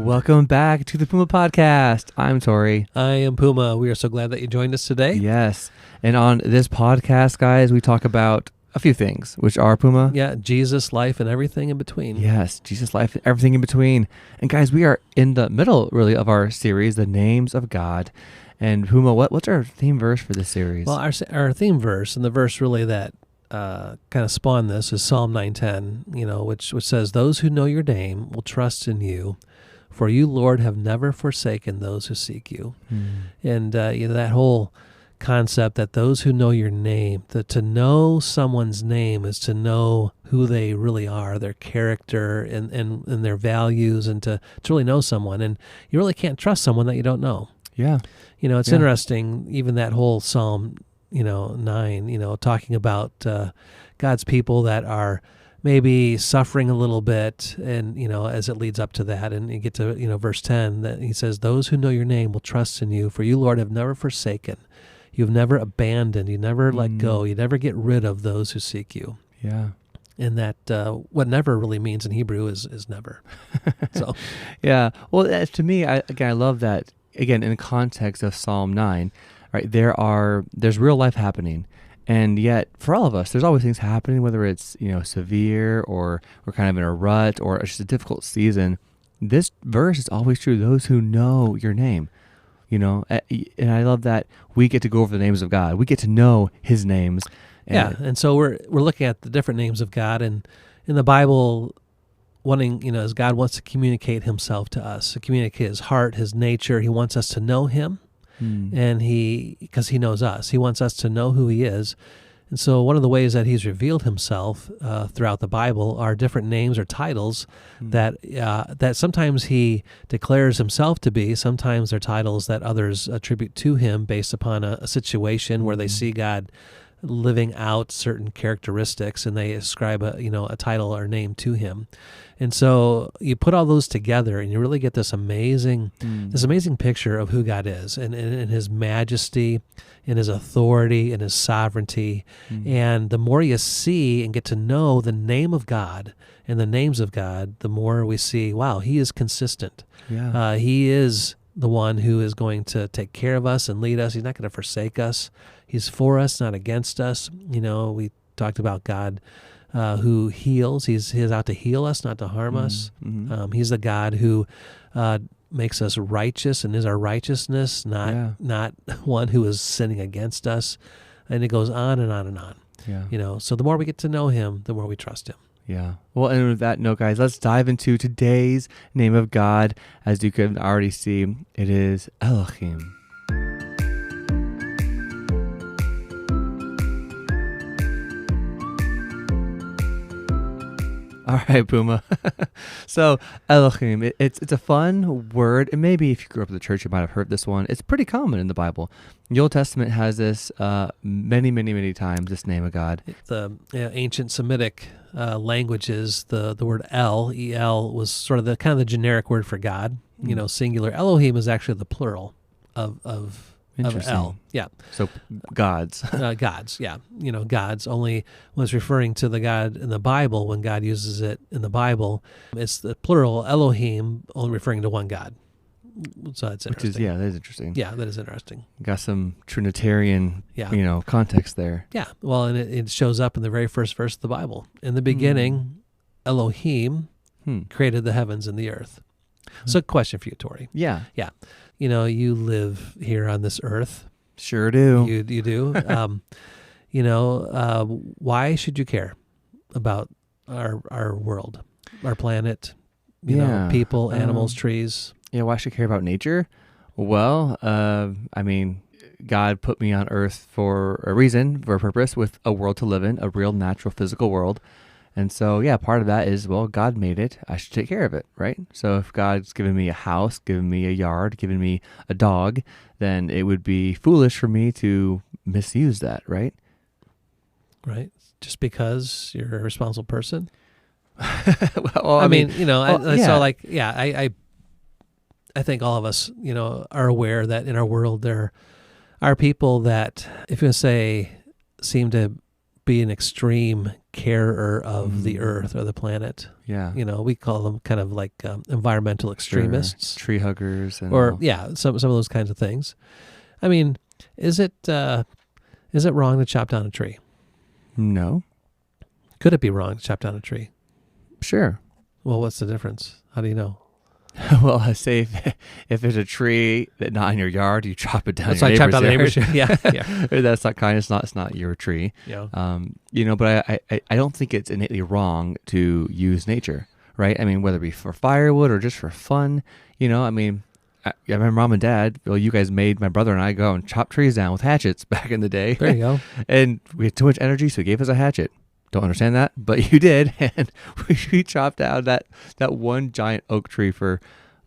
Welcome back to the Puma Podcast. I'm Tory. I am Puma. We are so glad that you joined us today. Yes. And on this podcast, guys, we talk about a few things, which are Puma. Yeah, Jesus, life, and everything in between. Yes, Jesus, life, and everything in between. And guys, we are in the middle, really, of our series, The Names of God. And Puma, what's our theme verse for this series? Well, our theme verse, and the verse really that kind of spawned this, is Psalm 9:10, which says, "Those who know your name will trust in you, for you, Lord, have never forsaken those who seek you." And that whole concept that those who know your name, that to know someone's name is to know who they really are, their character and their values, and to really know someone. And you really can't trust someone that you don't know. Yeah. It's interesting, even that whole Psalm 9, talking about God's people that are maybe suffering a little bit, and, as it leads up to that, and you get to, verse 10, that he says, "Those who know your name will trust in you, for you, Lord, have never forsaken. You've never abandoned. You never let go. You never get rid of those who seek you." Yeah. And that what never really means in Hebrew is never. So, yeah. Well, to me, I love that, again, in the context of Psalm 9, right? There's real life happening. And yet, for all of us, there's always things happening, whether it's, severe or we're kind of in a rut or it's just a difficult season. This verse is always true. Those who know your name, and I love that we get to go over the names of God. We get to know his names. And so we're looking at the different names of God, and in the Bible, wanting, as God wants to communicate himself to us, to communicate his heart, his nature. He wants us to know him. And because he knows us, he wants us to know who he is. And so one of the ways that he's revealed himself throughout the Bible are different names or titles that sometimes he declares himself to be. Sometimes they're titles that others attribute to him based upon a situation where they see God living out certain characteristics, and they ascribe a title or name to him. And so you put all those together, and you really get this amazing picture of who God is, and his majesty, and his authority, and his sovereignty. And the more you see and get to know the name of God and the names of God, the more we see, wow, he is consistent. Yeah. He is the one who is going to take care of us and lead us. He's not going to forsake us. He's for us, not against us. We talked about God who heals. He's out to heal us, not to harm us. He's the God who makes us righteous and is our righteousness, not one who is sinning against us. And it goes on and on and on. Yeah. So the more we get to know him, the more we trust him. Yeah. Well, and with that note, guys, let's dive into today's name of God. As you can already see, it is Elohim. All right, Puma. So Elohim, it's a fun word, and maybe if you grew up in the church, you might have heard this one. It's pretty common in the Bible. The Old Testament has this many, many, many times, this name of God. The ancient Semitic languages, the word El was sort of the kind of the generic word for God. Singular. Elohim is actually the plural of El. Yeah. So gods. Gods, yeah. Gods, only when it's referring to the God in the Bible, when God uses it in the Bible, it's the plural Elohim, only referring to one God. So that's interesting. That is interesting. Yeah, that is interesting. Got some Trinitarian, context there. Yeah. Well, and it shows up in the very first verse of the Bible. In the beginning, Elohim created the heavens and the earth. So, question for you, Tory. Yeah. Yeah. You live here on this earth. Sure do. You do. Why should you care about our world, our planet, people, animals, trees? Yeah, why should I care about nature? Well, God put me on earth for a reason, for a purpose, with a world to live in, a real, natural, physical world. And so, part of that is, God made it. I should take care of it, right? So if God's given me a house, given me a yard, given me a dog, then it would be foolish for me to misuse that, right? Right. Just because you're a responsible person? Well, I think all of us, are aware that in our world there are people that, if you say, seem to be an extreme carer of the earth or the planet. Yeah. We call them kind of like environmental extremists. Tree huggers. And or, some of those kinds of things. I mean, is it wrong to chop down a tree? No. Could it be wrong to chop down a tree? Sure. Well, what's the difference? How do you know? Well, I say if there's a tree that not in your yard, you chop it down. That's why I chopped down the neighbor's yard. Yeah. That's not kind. It's not your tree. Yeah. But I don't think it's innately wrong to use nature, right? I mean, whether it be for firewood or just for fun, I mean, I remember Mom and Dad. Well, you guys made my brother and I go and chop trees down with hatchets back in the day. There you go. And we had too much energy, so he gave us a hatchet. Don't understand that, but you did, and we chopped down that one giant oak tree for,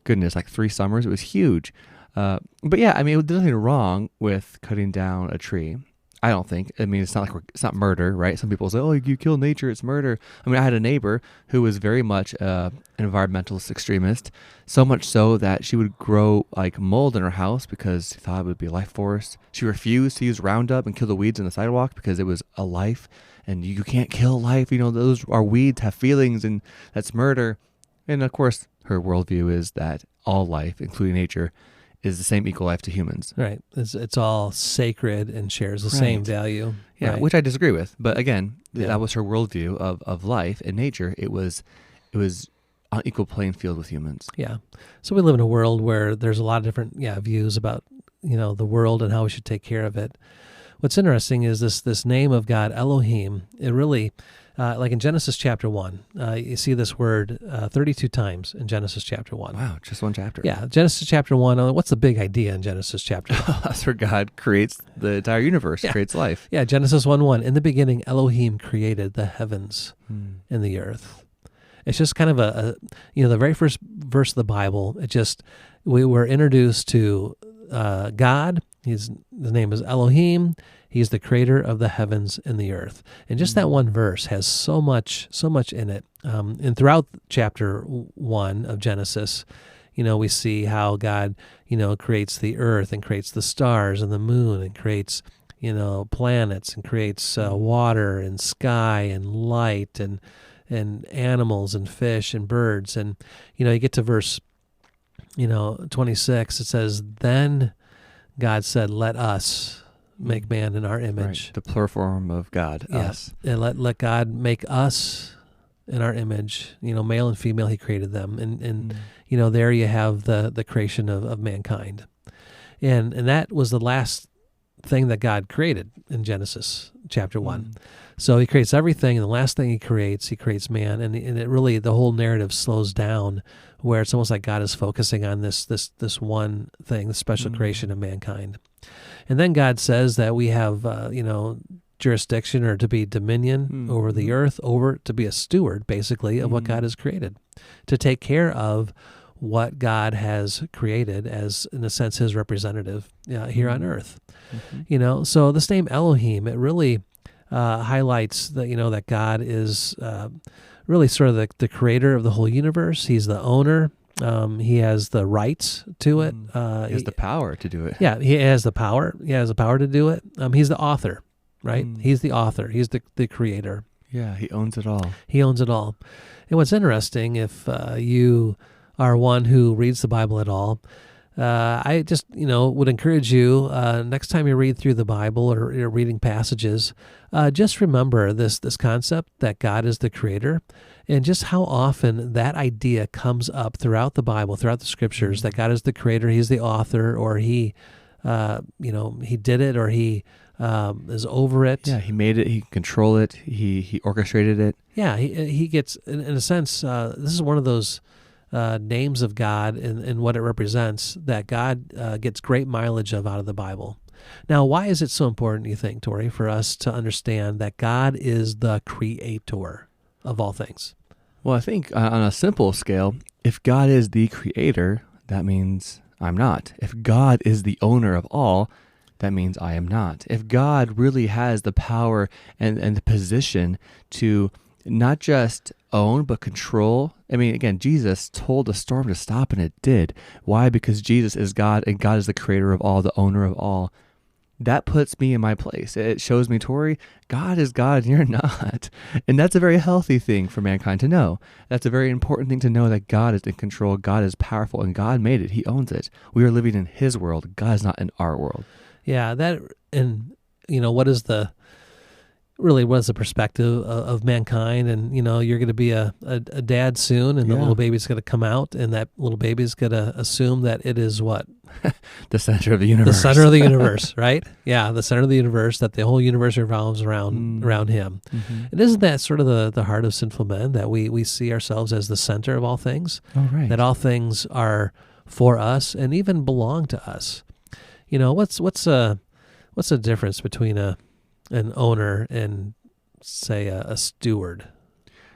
goodness, like 3 summers. It was huge. But yeah, I mean, there's nothing wrong with cutting down a tree. I don't think. I mean, it's not not murder, right? Some people say, "Oh, you kill nature, it's murder." I mean, I had a neighbor who was very much an environmentalist extremist, so much so that she would grow like mold in her house because she thought it would be a life force. She refused to use Roundup and kill the weeds in the sidewalk because it was a life, and you can't kill life. Those are weeds, have feelings, and that's murder. And of course, her worldview is that all life, including nature, is the same equal life to humans. Right. It's all sacred and shares the same value. Yeah, right? Which I disagree with. But again, that was her worldview of life and nature. It was on equal playing field with humans. Yeah. So we live in a world where there's a lot of different views about the world and how we should take care of it. What's interesting is this name of God, Elohim. It really, like in Genesis chapter 1, you see this word 32 times in Genesis chapter 1. Wow, just one chapter. Yeah, Genesis chapter 1. What's the big idea in Genesis chapter 1? That's where God creates the entire universe, creates life. Yeah, Genesis 1:1. In the beginning, Elohim created the heavens and the earth. It's just kind of the very first verse of the Bible. We were introduced to God. His name is Elohim. He's the creator of the heavens and the earth. And just that one verse has so much in it. And throughout chapter 1 of Genesis, we see how God, creates the earth and creates the stars and the moon and creates, planets and creates water and sky and light and animals and fish and birds. And, you get to verse, 26, it says, then God said, let us make man in our image. Right. The plural form of God, us. And let God make us in our image, male and female, he created them. And there you have the creation of mankind. And that was the last thing that God created in Genesis chapter 1. So he creates everything, and the last thing he creates man, and it really, the whole narrative slows down, where it's almost like God is focusing on this one thing, the special creation of mankind. And then God says that we have, jurisdiction, or to be dominion over the earth, to be a steward, basically, of what God has created, to take care of what God has created as, in a sense, his representative here on earth. So this name Elohim, it really highlights that, that God is really sort of the creator of the whole universe. He's the owner. He has the rights to it. He has the power to do it. Yeah, he has the power. He has the power to do it. He's the author, right? He's the author. He's the creator. Yeah, he owns it all. He owns it all. And what's interesting, if you are one who reads the Bible at all, I just, would encourage you, next time you read through the Bible or you're reading passages, just remember this concept that God is the creator, and just how often that idea comes up throughout the Bible, throughout the scriptures, that God is the creator, he's the author, or he did it, or he is over it. Yeah, he made it, he controlled it, he orchestrated it. Yeah, he gets, in a sense, this is one of those names of God and what it represents that God gets great mileage out of the Bible. Now, why is it so important, you think, Tory, for us to understand that God is the creator of all things? Well, I think on a simple scale, if God is the creator, that means I'm not. If God is the owner of all, that means I am not. If God really has the power and the position to not just own, but control. I mean, again, Jesus told the storm to stop, and it did. Why? Because Jesus is God, and God is the creator of all, the owner of all. that puts me in my place. It shows me, Tory, God is God and you're not. And that's a very healthy thing for mankind to know. That's a very important thing to know, that God is in control, God is powerful, and God made it. He owns it. We are living in his world. God is not in our world. Yeah, what is the perspective of mankind? And, you're going to be a dad soon, and the little baby's going to come out, and that little baby's going to assume that it is what? The center of the universe. The center of the universe, right? Yeah, the center of the universe, that the whole universe revolves around him. Mm-hmm. And isn't that sort of the heart of sinful men, that we see ourselves as the center of all things? Oh, right. That all things are for us and even belong to us. What's the difference between an owner and, say, a steward?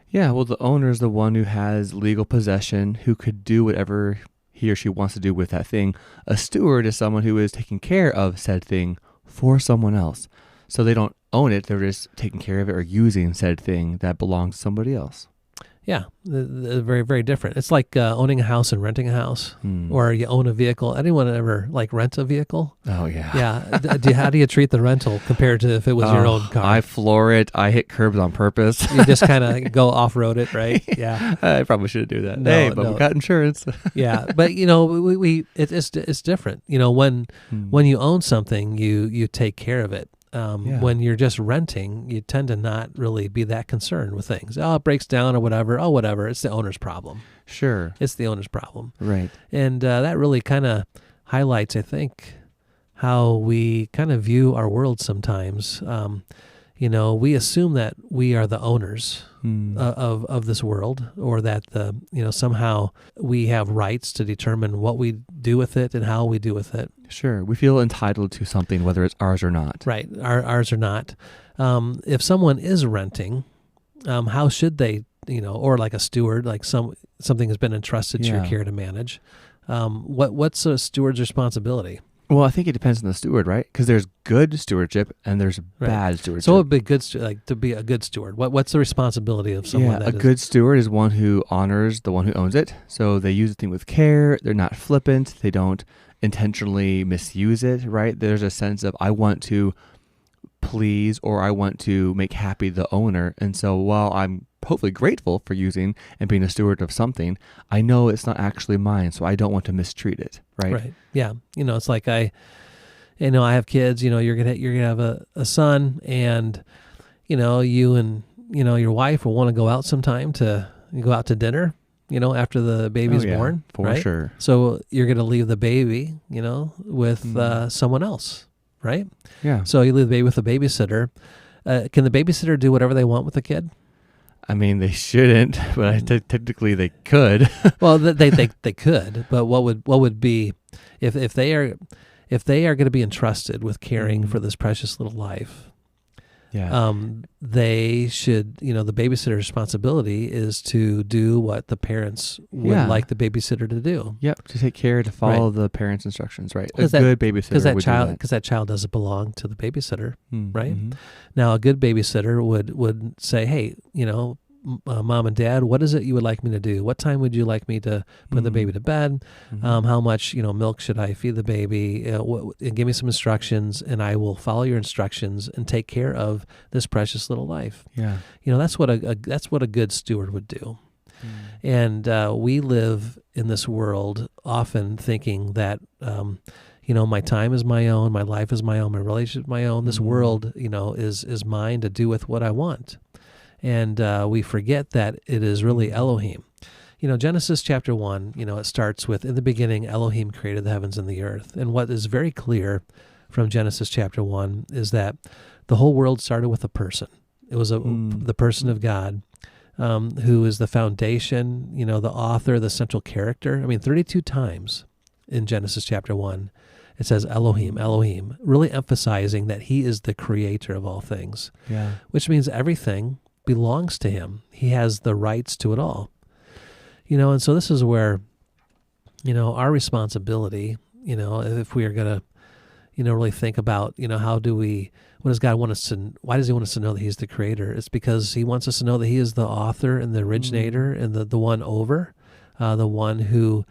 Yeah, well, the owner is the one who has legal possession, who could do whatever he or she wants to do with that thing. A steward is someone who is taking care of said thing for someone else. So they don't own it, they're just taking care of it or using said thing that belongs to somebody else. Yeah, very, very different. It's like owning a house and renting a house, or you own a vehicle. Anyone ever rent a vehicle? Oh, yeah. Yeah. How do you treat the rental compared to if it was your own car? I floor it. I hit curbs on purpose. You just kind of go off-road it, right? Yeah. I probably shouldn't do that. We got insurance. Yeah, but it's different. When you own something, you take care of it. When you're just renting, you tend to not really be that concerned with things. Oh, it breaks down or whatever. Oh, whatever. It's the owner's problem. Sure. It's the owner's problem. Right. And that really kind of highlights, I think, how we kind of view our world sometimes. We assume that we are the owners of this world, or that somehow we have rights to determine what we do with it and how we do with it. Sure. We feel entitled to something, whether it's ours or not. Right. Ours or not. If someone is renting, how should they, or like a steward, like something has been entrusted to your care to manage. What's a steward's responsibility? Well, I think it depends on the steward, right? Because there's good stewardship and there's bad stewardship. So, to be a good steward, what's the responsibility of someone? A good steward is one who honors the one who owns it. So they use the thing with care. They're not flippant. They don't intentionally misuse it, right? There's a sense of, I want to please, or I want to make happy the owner. And so while I'm hopefully grateful for using and being a steward of something, I know it's not actually mine, so I don't want to mistreat it, right? Right. Yeah. It's like I have kids. You're gonna have a son, and you and your wife will want to go out sometime to go out to dinner. After the baby's born, for right? sure. So you're gonna leave the baby, with someone else, right? Yeah. So you leave the baby with a babysitter. Can the babysitter do whatever they want with the kid? I mean, they shouldn't, but technically they could. Well, they could, but what would be if they are going to be entrusted with caring for this precious little life? Yeah. They should, the babysitter's responsibility is to do what the parents would like the babysitter to do. Yep, to take care, to follow the parents' instructions, right? A good babysitter would do that. Because that child doesn't belong to the babysitter, right? Mm-hmm. Now, a good babysitter would say, hey, Mom and Dad, what is it you would like me to do? What time would you like me to put the baby to bed? How much milk should I feed the baby? And give me some instructions, and I will follow your instructions and take care of this precious little life. Yeah, that's what a good steward would do. And we live in this world often thinking that my time is my own, my life is my own, my relationship is my own. This world is mine to do with what I want. And we forget that it is really Elohim. Genesis chapter 1, it starts with, in the beginning, Elohim created the heavens and the earth. And what is very clear from Genesis chapter 1 is that the whole world started with a person. It was the person of God, who is the foundation, the author, the central character. 32 times in Genesis chapter 1, it says Elohim, Elohim, really emphasizing that he is the creator of all things. Yeah. Which means everything belongs to him. He has the rights to it all. And so this is where, our responsibility, if we are going to, really think about, what does God want us to, why does he want us to know that he's the creator? It's because he wants us to know that he is the author and the originator and the one over, the one who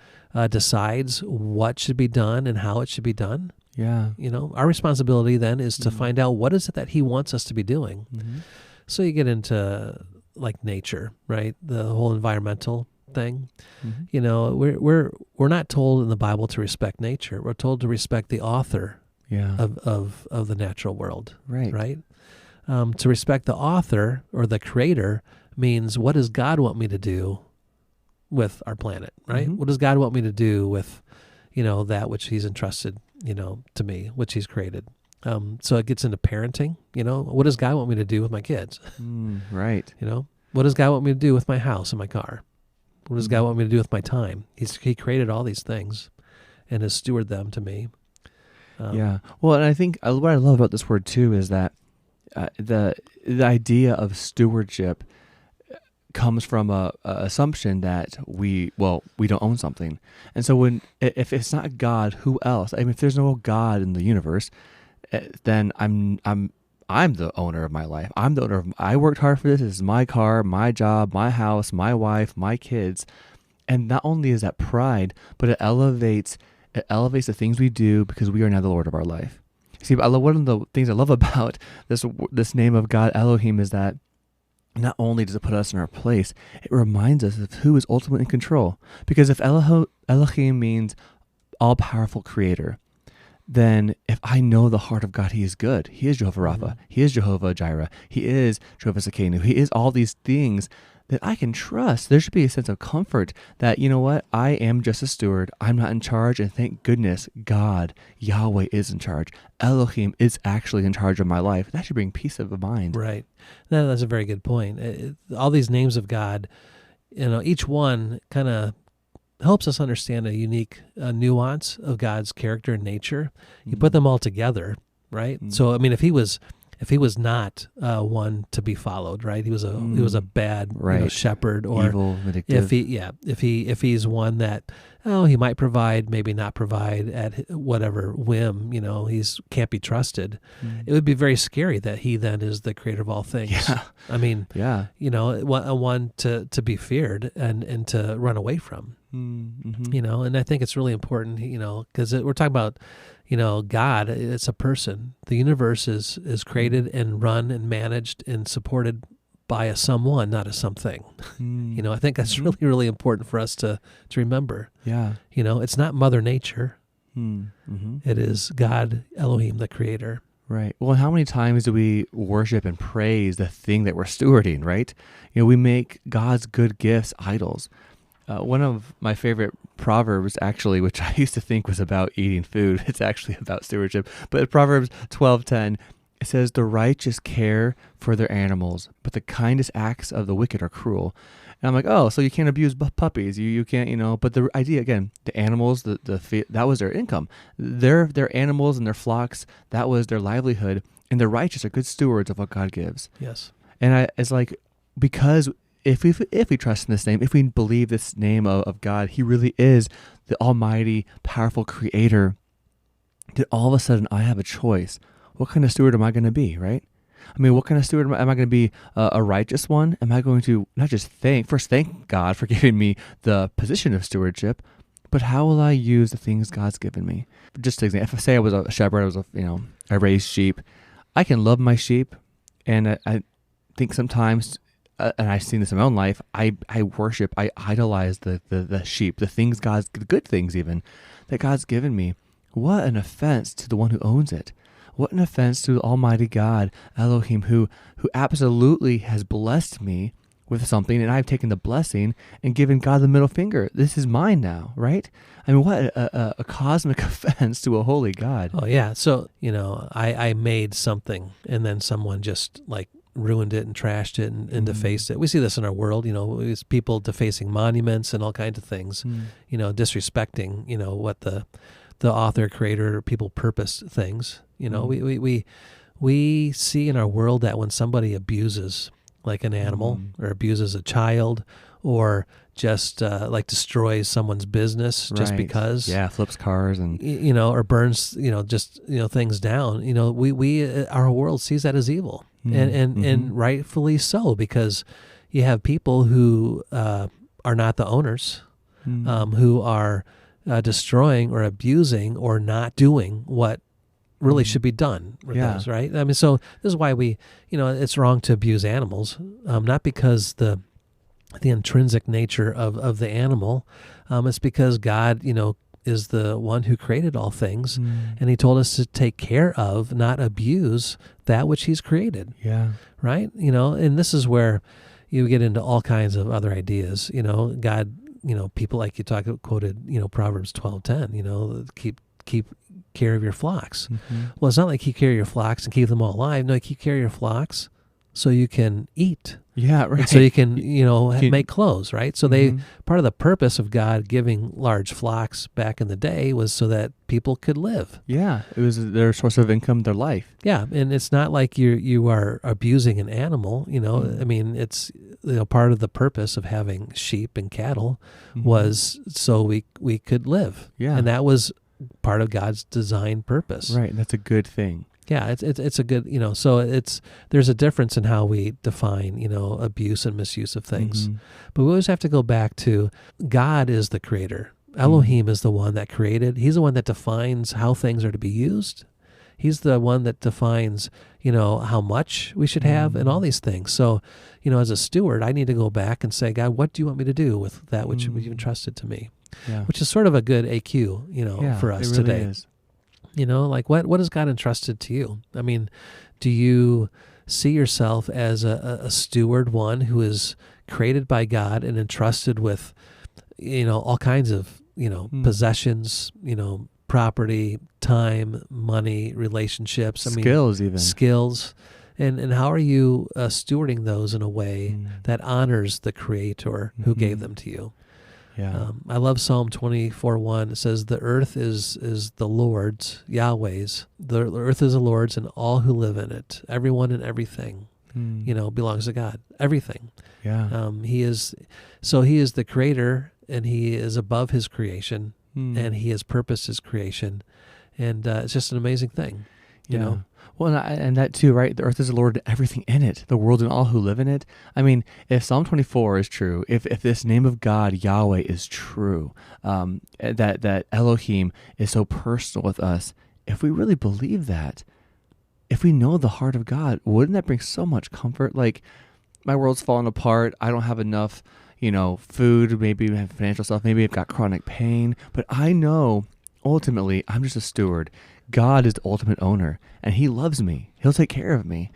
decides what should be done and how it should be done. Yeah. Our responsibility then is to find out what is it that he wants us to be doing. Mm-hmm. So you get into like nature, right? The whole environmental thing. Mm-hmm. We're not told in the Bible to respect nature. We're told to respect the author of the natural world. Right. To respect the author or the creator means, what does God want me to do with our planet, right? Mm-hmm. What does God want me to do with, that which he's entrusted, to me, which he's created? So it gets into parenting, what does God want me to do with my kids? Right. What does God want me to do with my house and my car? What does God want me to do with my time? He created all these things and has stewarded them to me. Well, and I think what I love about this word too is that the idea of stewardship comes from a assumption that we don't own something. And so if it's not God, who else? I mean, if there's no God in the universe, then I'm the owner of my life. I'm the owner I worked hard for this. This is my car, my job, my house, my wife, my kids. And not only is that pride, but it elevates the things we do because we are now the Lord of our life. See, one of the things I love about this name of God, Elohim, is that not only does it put us in our place, it reminds us of who is ultimately in control. Because if Elohim means all-powerful creator, then if I know the heart of God, he is good. He is Jehovah Rapha. He is Jehovah Jireh. He is Jehovah Sekenu. He is all these things that I can trust. There should be a sense of comfort that, you know what, I am just a steward. I'm not in charge. And thank goodness God, Yahweh, is in charge. Elohim is actually in charge of my life. That should bring peace of mind. Right. That's a very good point. All these names of God, each one kind of helps us understand a unique nuance of God's character and nature. You put them all together, right? So, I mean, if he was not one to be followed, right? He was a bad shepherd, or evil, vindictive. If he's one that he might provide, maybe not provide at whatever whim, he's can't be trusted. It would be very scary that he then is the creator of all things. Yeah. I mean, one to be feared and to run away from. Mm-hmm. And I think it's really important, because we're talking about, God, it's a person. The universe is created and run and managed and supported by a someone, not a something. I think that's really, really important for us to remember. Yeah. It's not Mother Nature. Mm-hmm. It is God, Elohim, the creator. Right. Well, how many times do we worship and praise the thing that we're stewarding, right? We make God's good gifts idols. One of my favorite proverbs, actually, which I used to think was about eating food, it's actually about stewardship. But Proverbs 12:10, it says, "The righteous care for their animals, but the kindest acts of the wicked are cruel." And I'm like, oh, so you can't abuse puppies, you can't, But the idea again, the animals, that was their income, their animals and their flocks, that was their livelihood, and the righteous are good stewards of what God gives. Yes. And it's like, because if we trust in this name, if we believe this name of God, he really is the almighty, powerful creator, then all of a sudden I have a choice. What kind of steward am I going to be, right? I mean, what kind of steward am I going to be? A righteous one? Am I going to not just thank God for giving me the position of stewardship, but how will I use the things God's given me? Just to example, if I say I was a shepherd, I raised sheep, I can love my sheep, and I think sometimes, and I've seen this in my own life, I worship, I idolize the sheep, the good things even, that God's given me. What an offense to the one who owns it. What an offense to Almighty God, Elohim, who absolutely has blessed me with something, and I've taken the blessing and given God the middle finger. This is mine now, right? I mean, what a cosmic offense to a holy God. Oh, yeah. So, I made something, and then someone just ruined it and trashed it and defaced it. We see this in our world, it's people defacing monuments and all kinds of things, disrespecting, what the author, creator, people purposed things. We see in our world that when somebody abuses an animal or abuses a child or just destroys someone's business just because. Yeah, flips cars and or burns things down. We our world sees that as evil, and rightfully so, because you have people who are not the owners, who are destroying or abusing or not doing what really should be done with those, right? I mean, so this is why it's wrong to abuse animals, not because the intrinsic nature of the animal, it's because God, is the one who created all things, and he told us to take care of, not abuse that which he's created. Yeah. Right? And this is where you get into all kinds of other ideas. God, people like you quoted, Proverbs 12:10, keep care of your flocks. Mm-hmm. Well, it's not like keep care of your flocks and keep them all alive. No, keep care of your flocks so you can eat. Yeah, right. And so you can, make clothes, right? So part of the purpose of God giving large flocks back in the day was so that people could live. Yeah, it was their source of income, their life. Yeah, and it's not like you are abusing an animal, I mean, it's part of the purpose of having sheep and cattle was so we could live. Yeah. And that was part of God's design purpose. Right, and that's a good thing. Yeah, it's a good, so there's a difference in how we define, abuse and misuse of things. But we always have to go back to God is the creator. Elohim is the one that created. He's the one that defines how things are to be used. He's the one that defines, how much we should have and all these things. So, as a steward, I need to go back and say, God, what do you want me to do with that which you've entrusted to me? Yeah. Which is sort of a good AQ, for us today. Is. What has God entrusted to you? I mean, do you see yourself as a steward, one who is created by God and entrusted with, all kinds of, possessions, property, time, money, relationships, skills. And how are you stewarding those in a way that honors the Creator who gave them to you? Yeah. I love Psalm 24:1. It says, the earth is the Lord's, Yahweh's. The earth is the Lord's and all who live in it. Everyone and everything, belongs to God. Everything. Yeah. He is the creator, and he is above his creation, and he has purposed his creation. And it's just an amazing thing, you know? Well, and that too, right? The earth is the Lord and everything in it, the world and all who live in it. I mean, if Psalm 24 is true, if this name of God, Yahweh, is true, that Elohim is so personal with us, if we really believe that, if we know the heart of God, wouldn't that bring so much comfort? Like, my world's falling apart. I don't have enough, food, maybe I have financial stuff, maybe I've got chronic pain, but I know ultimately I'm just a steward. God is the ultimate owner, and he loves me. He'll take care of me.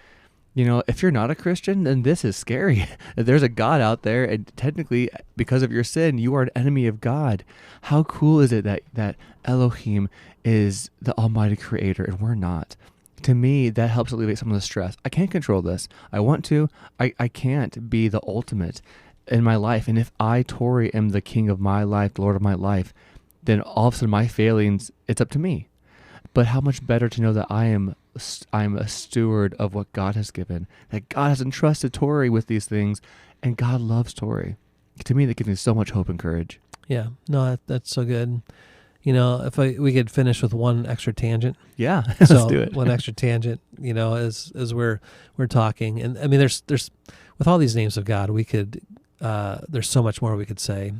If you're not a Christian, then this is scary. There's a God out there, and technically, because of your sin, you are an enemy of God. How cool is it that Elohim is the almighty creator, and we're not? To me, that helps alleviate some of the stress. I can't control this. I want to. I can't be the ultimate in my life. And if I, Tory, am the king of my life, the Lord of my life, then all of a sudden my failings, it's up to me. But how much better to know that I'm a steward of what God has given, that God has entrusted Tory with these things, and God loves Tory. To me, that gives me so much hope and courage. Yeah, no, that's so good. If we could finish with one extra tangent. Yeah, let's do it. One extra tangent, as we're talking. And I mean, there's with all these names of God, we could, there's so much more we could say.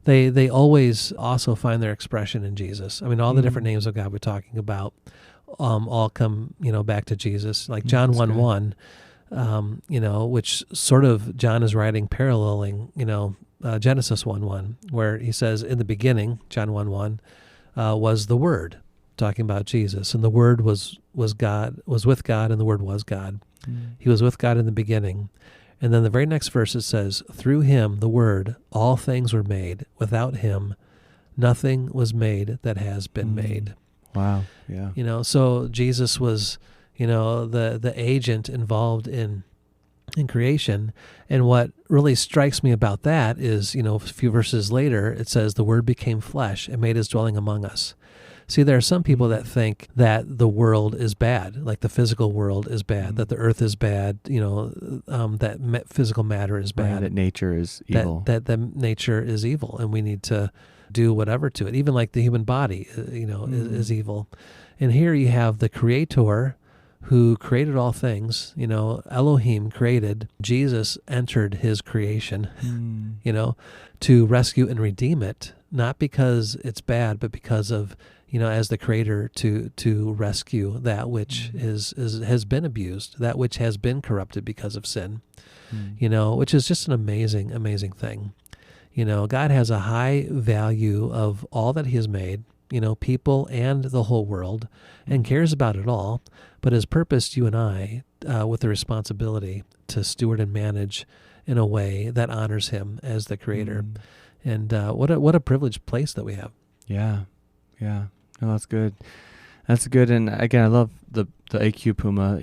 They always also find their expression in Jesus. I mean, all the different names of God we're talking about all come, back to Jesus. Like John 1:1, which sort of John is writing paralleling, Genesis 1:1, where he says, in the beginning, John 1:1, was the Word, talking about Jesus. And the Word was God, was with God, and the Word was God. He was with God in the beginning. And then the very next verse it says, through him, the Word, all things were made. Without him, nothing was made that has been made. Wow. Yeah. So Jesus was, the agent involved in creation. And what really strikes me about that is, a few verses later, it says, the Word became flesh and made his dwelling among us. See, there are some people that think that the world is bad, like the physical world is bad, that the earth is bad, that physical matter is bad. Right, that nature is evil. That nature is evil, and we need to do whatever to it. Even like the human body, is evil. And here you have the Creator who created all things, Elohim created. Jesus entered his creation, to rescue and redeem it, not because it's bad, but because of, as the creator to rescue that which has been abused, that which has been corrupted because of sin, which is just an amazing, amazing thing. God has a high value of all that he has made, people and the whole world, and cares about it all, but has purposed you and I with the responsibility to steward and manage in a way that honors him as the creator. And what a privileged place that we have. Yeah. No, that's good. That's good. And again, I love the AQ Puma,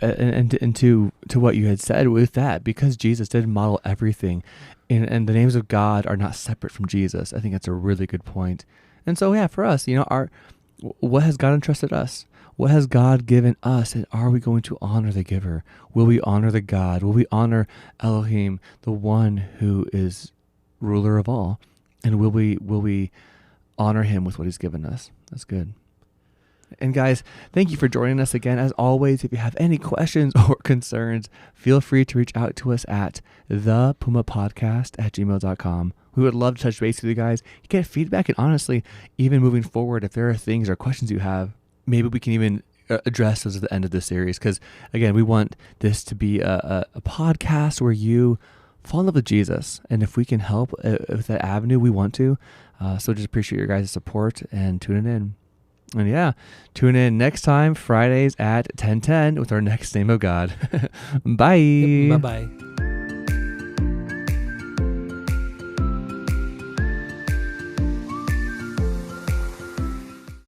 and to what you had said with that, because Jesus did model everything, and the names of God are not separate from Jesus. I think that's a really good point. And so, yeah, for us, what has God entrusted us? What has God given us? And are we going to honor the giver? Will we honor the God? Will we honor Elohim, the one who is ruler of all? And will we honor him with what he's given us? That's good. And guys, thank you for joining us again. As always, if you have any questions or concerns, feel free to reach out to us at thepumapodcast@gmail.com. We would love to touch base with you guys, get feedback, and honestly, even moving forward, if there are things or questions you have, maybe we can even address those at the end of the series. Because again, we want this to be a podcast where you fall in love with Jesus. And if we can help with that avenue, we want to. So just appreciate your guys' support and tuning in. And yeah, tune in next time, Fridays at 10:10 with our next Name of God. Bye. Yep, bye-bye.